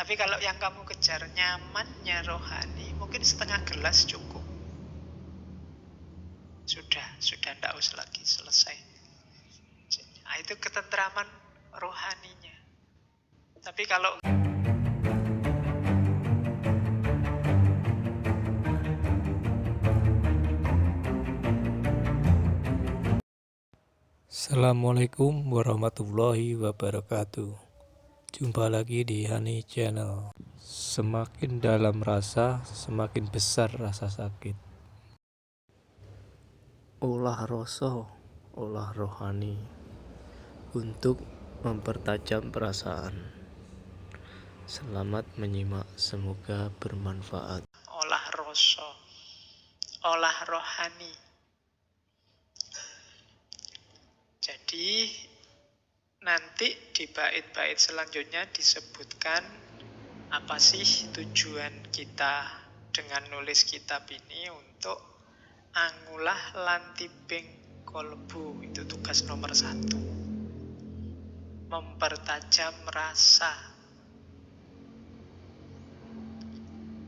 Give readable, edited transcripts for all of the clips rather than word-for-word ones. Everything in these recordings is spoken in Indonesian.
Tapi kalau yang kamu kejar nyamannya rohani, mungkin setengah gelas cukup. Sudah tidak usah lagi, selesai. Nah, itu ketentraman rohaninya. Tapi kalau Assalamualaikum warahmatullahi wabarakatuh. Jumpa lagi di Hani Channel. Semakin dalam rasa, semakin besar rasa sakit. Olah rasa, olah rohani untuk mempertajam perasaan. Selamat menyimak, semoga bermanfaat. olah rasa, olah rohani. Jadi nanti di bait-bait selanjutnya disebutkan apa sih tujuan kita dengan nulis kitab ini, untuk angulah lantibing kolbu. Itu tugas nomor 1, mempertajam rasa.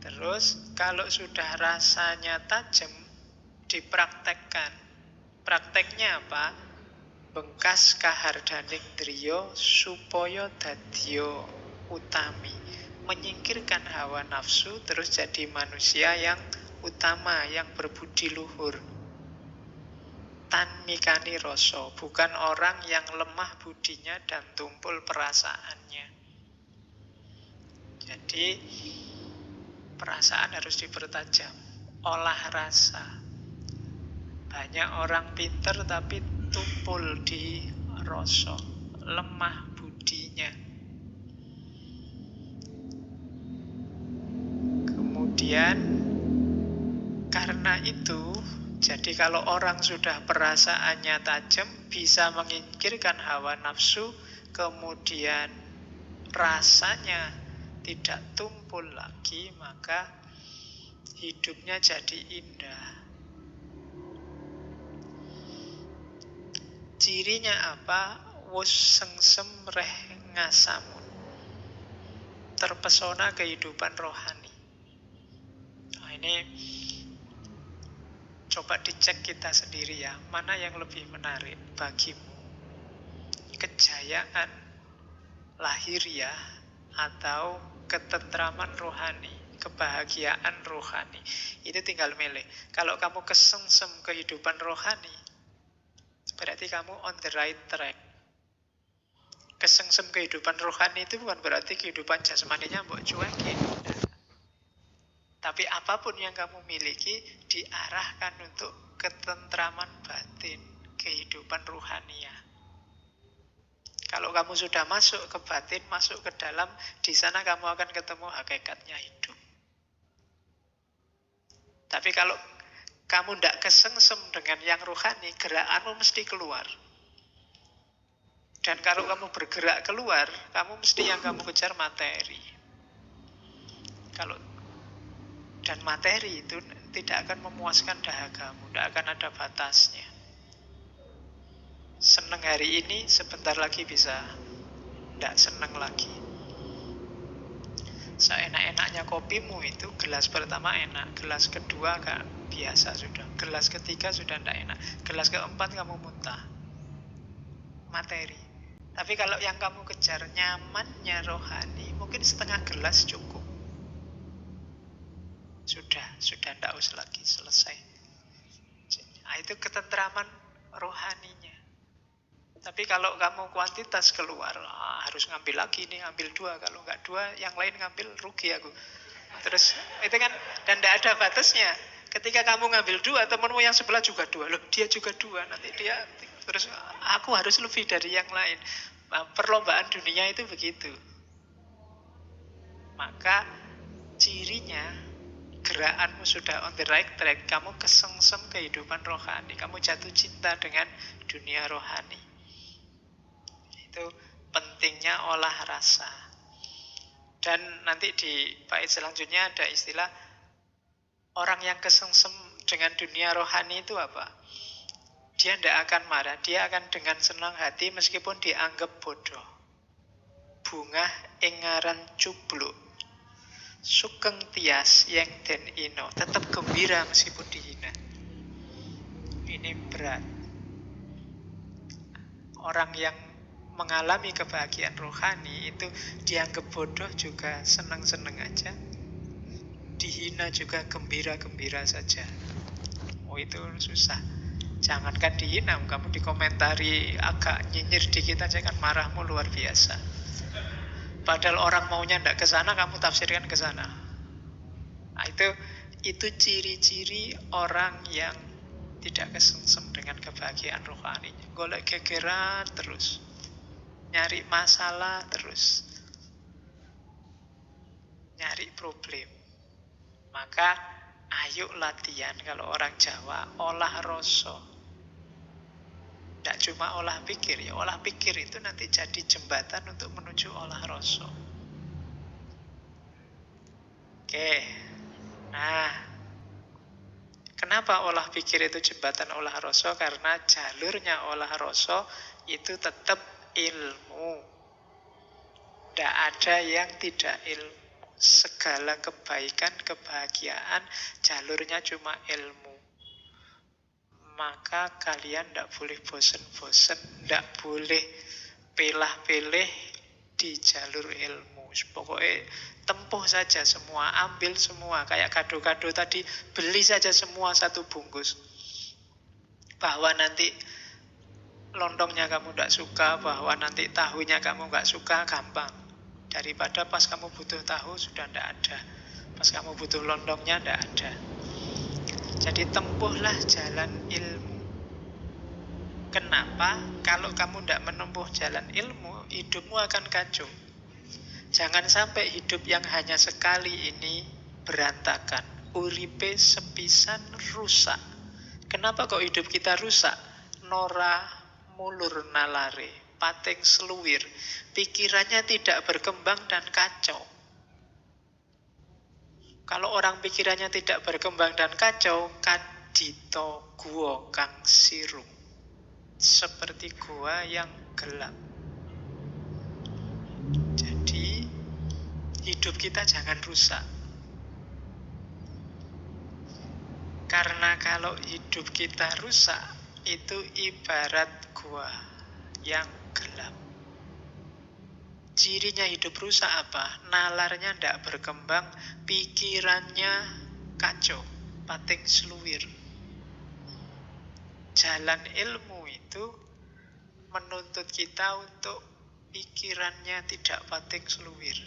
Terus kalau sudah rasanya tajam, dipraktekkan. Prakteknya apa? Bengkas kahardaning driya supaya dadya utami. Menyingkirkan hawa nafsu terus jadi manusia yang utama, yang berbudi luhur. Tanmikani rasa, bukan orang yang lemah budinya dan tumpul perasaannya. Jadi perasaan harus dipertajam, olah rasa. Banyak orang pinter tapi tumpul di rasa, lemah budinya. Kemudian karena itu, jadi kalau orang sudah perasaannya tajam, bisa menyingkirkan hawa nafsu, kemudian rasanya tidak tumpul lagi, maka hidupnya jadi indah. Cirinya apa? Wus sengsem reh ngasamun, terpesona kehidupan rohani. Nah, ini coba dicek kita sendiri ya, mana yang lebih menarik bagimu, kejayaan lahiriah atau ketentraman rohani, kebahagiaan rohani. Itu tinggal milih. Kalau kamu kesengsem kehidupan rohani, berarti kamu on the right track. Kesengsem kehidupan rohani itu bukan berarti kehidupan jasmaninya mbok cuekin. Tapi apapun yang kamu miliki diarahkan untuk ketentraman batin, kehidupan rohaniah. Kalau kamu sudah masuk ke batin, masuk ke dalam, di sana kamu akan ketemu hakikatnya hidup. Tapi kalau kamu tidak kesengsem dengan yang rohani, gerakanmu mesti keluar. Dan kalau kamu bergerak keluar, kamu mesti yang kamu kejar materi. Dan materi itu tidak akan memuaskan dahagamu, tidak akan ada batasnya. Seneng hari ini, sebentar lagi bisa tidak seneng lagi. Seenak-enaknya kopimu itu, gelas pertama enak, gelas kedua kan biasa sudah, gelas ketiga sudah tidak enak, gelas keempat kamu muntah. Materi. Tapi kalau yang kamu kejar nyamannya rohani, mungkin setengah gelas cukup. Sudah tidak usah lagi, selesai. Nah, itu ketentraman rohaninya. Tapi kalau kamu kuantitas keluar, harus ngambil lagi nih, ambil 2. Kalau nggak 2, yang lain ngambil, rugi aku. Terus itu kan, dan tidak ada batasnya. Ketika kamu ngambil 2, temanmu yang sebelah juga 2. Loh, dia juga 2. Nanti dia, terus aku harus lebih dari yang lain. Nah, perlombaan dunia itu begitu. Maka cirinya, gerakanmu sudah on the right track, kamu kesengsem kehidupan rohani, kamu jatuh cinta dengan dunia rohani. Itu pentingnya olah rasa. Dan nanti di bait selanjutnya ada istilah orang yang kesengsem dengan dunia rohani itu apa? Dia tidak akan marah, dia akan dengan senang hati meskipun dianggap bodoh. Bungah ingaran cubluk, Sugeng tias yang den ino, tetap gembira meskipun dihina. Ini berat. Orang yang mengalami kebahagiaan rohani itu dianggap bodoh juga senang-senang aja, dihina juga gembira-gembira saja. Oh, itu susah. Jangankan dihina, kamu dikomentari agak nyinyir dikit aja kan marahmu luar biasa. Padahal orang maunya ndak ke sana, kamu tafsirkan ke sana. Nah, itu ciri-ciri orang yang tidak kesengsem dengan kebahagiaan rohaninya. Golek gegeran terus, nyari masalah terus, nyari problem. Maka ayo latihan, kalau orang Jawa, olah rasa. Tidak cuma olah pikir, ya olah pikir itu nanti jadi jembatan untuk menuju olah rasa. Oke, nah, kenapa olah pikir itu jembatan olah rasa? Karena jalurnya olah rasa itu tetap ilmu. Tidak ada yang tidak ilmu. Segala kebaikan, kebahagiaan, jalurnya cuma ilmu. Maka kalian tidak boleh bosen-bosen, tidak boleh pilih-pilih di jalur ilmu. Pokoknya tempuh saja semua, ambil semua. Kayak kado-kado tadi, beli saja semua satu bungkus. Bahwa nanti lontongnya kamu tidak suka, bahwa nanti tahunya kamu nggak suka, gampang. Daripada pas kamu butuh tahu sudah tidak ada, pas kamu butuh lontongnya tidak ada. Jadi tempuhlah jalan ilmu. Kenapa? Kalau kamu tidak menempuh jalan ilmu, hidupmu akan kacau. Jangan sampai hidup yang hanya sekali ini berantakan. Uripe sepisan rusak. Kenapa kok hidup kita rusak? Nora mulur nalare, pating seluwir. Pikirannya tidak berkembang dan kacau. Kalau orang pikirannya tidak berkembang dan kacau, kadito gua kang sirung, seperti gua yang gelap. Jadi hidup kita jangan rusak. Karena kalau hidup kita rusak, itu ibarat gua yang gelap. Cirinya hidup rusak apa? Nalarnya tidak berkembang, pikirannya kacau, pating seluwir. Jalan ilmu itu menuntut kita untuk pikirannya tidak pating seluwir.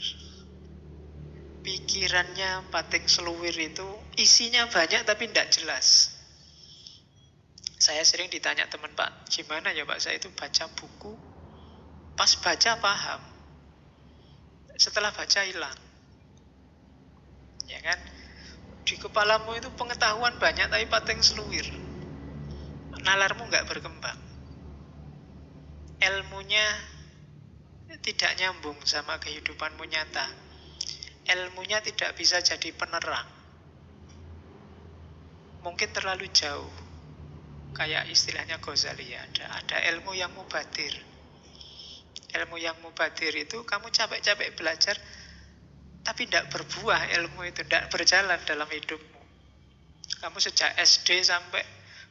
Pikirannya pating seluwir itu isinya banyak tapi tidak jelas. Saya sering ditanya teman, Pak, gimana ya Pak, saya itu baca buku, pas baca paham, setelah baca hilang. Ya kan? Di kepalamu itu pengetahuan banyak tapi pating seluwir. Nalarmu nggak berkembang. Ilmunya tidak nyambung sama kehidupanmu nyata. Ilmunya tidak bisa jadi penerang. Mungkin terlalu jauh. Kayak istilahnya Ghazali, ada ilmu yang mubadir. Ilmu yang mubadir itu kamu capek-capek belajar, tapi tidak berbuah ilmu itu, tidak berjalan dalam hidupmu. Kamu sejak SD sampai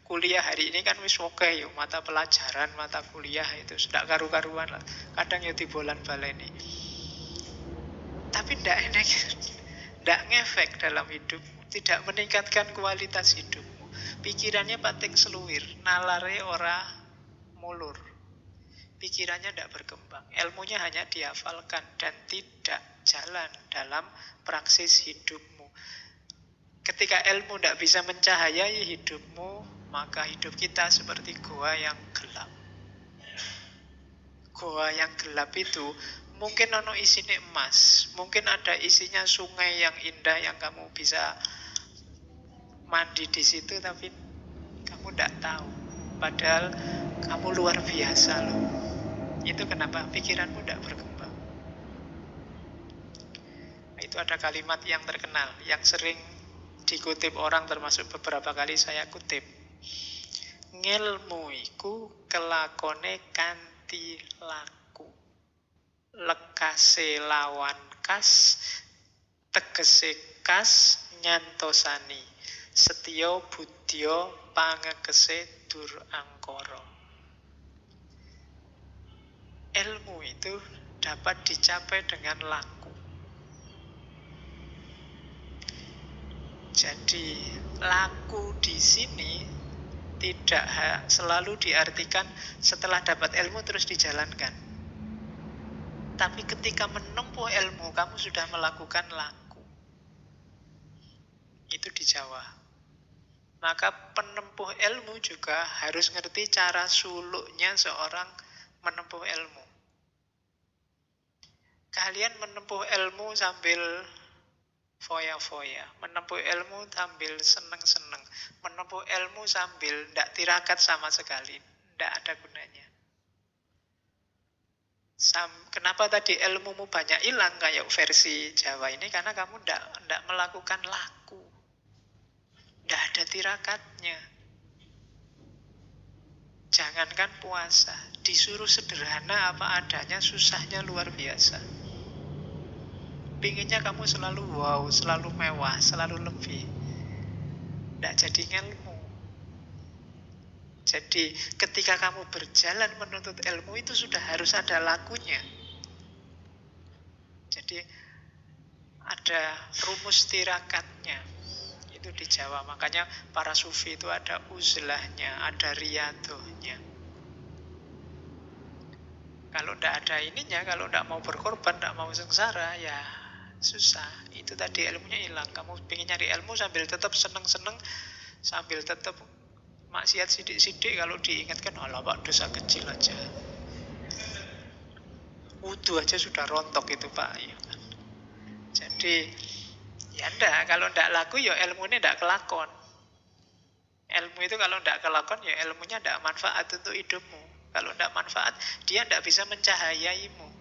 kuliah hari ini kan wis oke yuk, mata pelajaran, mata kuliah itu sudah karu-karuan lah. Kadang ya dibolan baleni. Tapi tidak ngefek dalam hidupmu, tidak meningkatkan kualitas hidupmu. Pikirannya pating seluwir, nalare ora mulur. Pikirannya tidak berkembang, ilmunya hanya dihafalkan dan tidak jalan dalam praksis hidupmu. Ketika ilmu tidak bisa mencahayai hidupmu, maka hidup kita seperti goa yang gelap. Goa yang gelap itu mungkin ono isinya emas, mungkin ada isinya sungai yang indah yang kamu bisa mandi di situ, tapi kamu tidak tahu. Padahal kamu luar biasa loh. Itu kenapa pikiranmu tidak berkembang. Itu ada kalimat yang terkenal, yang sering dikutip orang, termasuk beberapa kali saya kutip. Ngilmu iku kelakone kanthi laku, lekase lawan kas tegese kas nyantosani, setya budya pangekese dur angkara. Ilmu itu dapat dicapai dengan laku. Jadi laku di sini tidak selalu diartikan setelah dapat ilmu terus dijalankan. Tapi ketika menempuh ilmu, kamu sudah melakukan laku. Itu di Jawa. Maka penempuh ilmu juga harus ngerti cara suluknya seorang menempuh ilmu. Kalian menempuh ilmu sambil foya-foya, menempuh ilmu sambil seneng-seneng, menempuh ilmu sambil tidak tirakat sama sekali, tidak ada gunanya. Kenapa tadi ilmumu banyak hilang kayak versi Jawa ini? Karena kamu tidak melakukan laku, tidak ada tirakatnya. Jangankan puasa, disuruh sederhana apa adanya, susahnya luar biasa. Pinginnya kamu selalu wow, selalu mewah, selalu lebih. Tidak jadi ilmu. Jadi ketika kamu berjalan menuntut ilmu itu sudah harus ada lakunya. Jadi ada rumus tirakatnya. Itu di Jawa. Makanya para sufi itu ada uzlahnya, ada riyadohnya. Kalau tidak ada ininya, kalau tidak mau berkorban, tidak mau sengsara, ya susah. Itu tadi ilmunya hilang. Kamu ingin nyari ilmu sambil tetap seneng-seneng, sambil tetap maksiat sidik-sidik. Kalau diingatkan, alah Pak, dosa kecil aja. Wudu aja sudah rontok itu Pak. Ya kan? Jadi ya enggak, kalau enggak laku ya ilmunya enggak kelakon. Ilmu itu kalau enggak kelakon ya ilmunya enggak manfaat untuk hidupmu. Kalau enggak manfaat, dia enggak bisa mencahayaimu.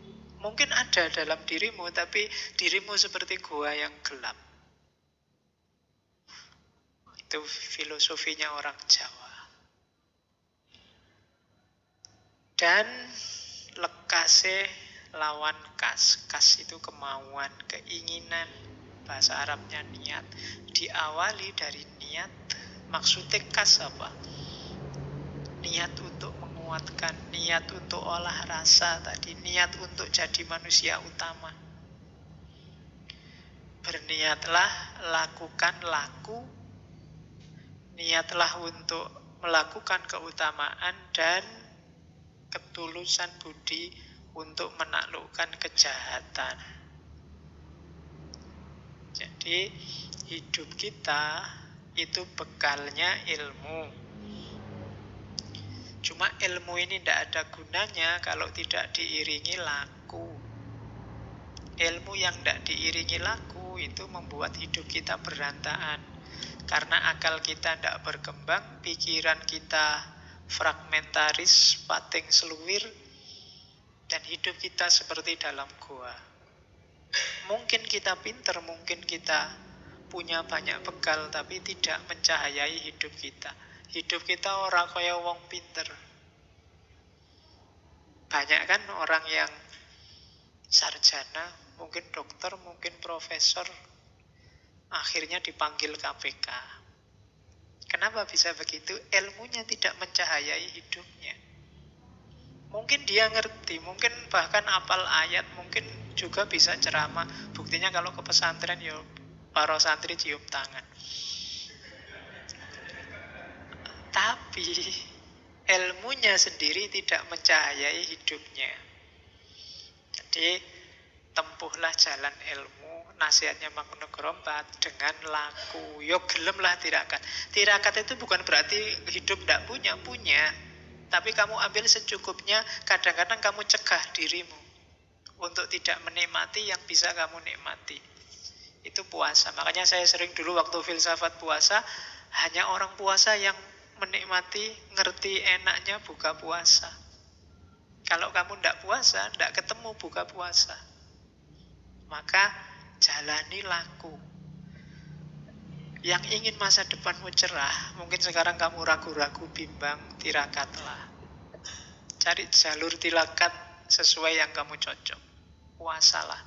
Mungkin ada dalam dirimu, tapi dirimu seperti gua yang gelap. Itu filosofinya orang Jawa. Dan lekase lawan kas. Kas itu kemauan, keinginan. Bahasa Arabnya niat. Diawali dari niat. Maksudnya kas apa? Niat untuk menguatkan, niat untuk olah rasa tadi, niat untuk jadi manusia utama. Berniatlah, lakukan laku. Niatlah untuk melakukan keutamaan dan ketulusan budi untuk menaklukkan kejahatan. Jadi hidup kita itu bekalnya ilmu. Cuma ilmu ini tidak ada gunanya kalau tidak diiringi laku. Ilmu yang tidak diiringi laku itu membuat hidup kita berantakan. Karena akal kita tidak berkembang, pikiran kita fragmentaris, pating seluwir, dan hidup kita seperti dalam gua. Mungkin kita pinter, mungkin kita punya banyak bekal, tapi tidak mencahayai hidup kita. Hidup kita orang kaya wong pinter. Banyak kan orang yang sarjana, mungkin dokter, mungkin profesor, akhirnya dipanggil KPK. Kenapa bisa begitu? Ilmunya tidak mencahayai hidupnya. Mungkin dia ngerti, mungkin bahkan hafal ayat, mungkin juga bisa ceramah. Buktinya kalau ke pesantren ya para santri cium tangan. Tapi ilmunya sendiri tidak mencahayai hidupnya. Jadi tempuhlah jalan ilmu. Nasihatnya Mangkunegoro IV dengan laku. Yo gelemlah tirakat. Tirakat itu bukan berarti hidup tidak punya. Tapi kamu ambil secukupnya. Kadang-kadang kamu cegah dirimu untuk tidak menikmati yang bisa kamu nikmati. Itu puasa. Makanya saya sering dulu waktu filsafat puasa, hanya orang puasa yang menikmati, ngerti enaknya buka puasa. Kalau kamu tidak puasa, tidak ketemu buka puasa. Maka jalani laku. Yang ingin masa depanmu cerah, mungkin sekarang kamu ragu-ragu, bimbang, tirakatlah. Cari jalur tirakat sesuai yang kamu cocok. Puasalah.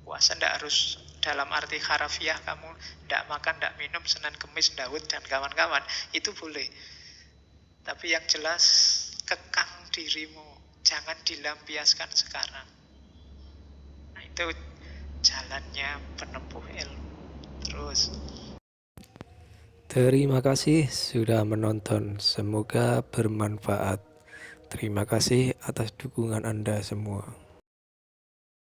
Puasa tidak harus dalam arti harafiah kamu tidak makan, tidak minum Senin Kemis Daud dan kawan-kawan, itu boleh. Tapi yang jelas kekang dirimu, jangan dilampiaskan sekarang. Nah, itu jalannya penempuh ilmu. Terus Terima kasih sudah menonton, semoga bermanfaat. Terima kasih atas dukungan Anda semua.